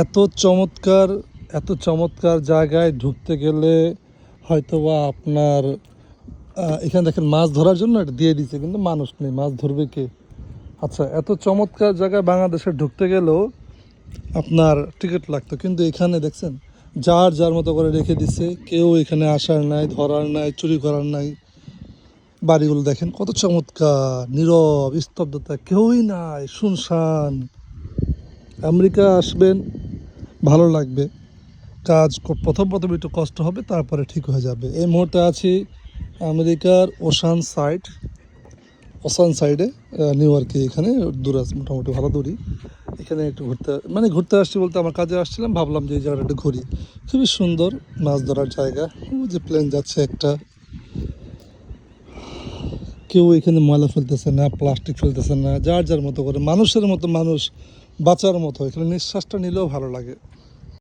এত চমৎকার, এত চমৎকার জায়গায় ঢুকতে গেলে হয়তোবা আপনার এখানে দেখেন মাছ ধরার জন্য এটা দিয়ে দিচ্ছে, কিন্তু মানুষ নেই, মাছ ধরবে কে? আচ্ছা, এত চমৎকার জায়গায় বাংলাদেশে ঢুকতে গেলেও আপনার টিকিট লাগতো, কিন্তু এখানে দেখছেন যার যার মতো করে রেখে দিচ্ছে, কেউ এখানে আসার নাই, ধরার নাই, চুরি করার নাই। বাড়িগুলো দেখেন কত চমৎকার, নীরব, স্তব্ধতা, কেউই নাই, শুনশান। আমেরিকা আসবেন, ভালো লাগবে। প্রথম প্রথম একটু কষ্ট হবে, তারপরে ঠিক হয়ে যাবে। এই মুহূর্তে আছি আমেরিকার ওশান সাইডে, নিউ ইয়র্কে। এখানে দূর আছে, মোটামুটি ভালো দূরই। এখানে একটু ঘুরতে আসছি বলতে আমার কাজে আসছিলাম, ভাবলাম যে এই জায়গাটা একটু ঘুরি। খুবই সুন্দর মাছ ধরার জায়গা। ওই যে প্লেন যাচ্ছে একটা, কেউ এখানে ময়লা ফেলতেছে না, প্লাস্টিক ফেলতেছে না, যার যার মতো করে মানুষের মতো মানুষ, বাঁচার মতো। এখানে নিঃশ্বাসটা নিলেও ভালো লাগে।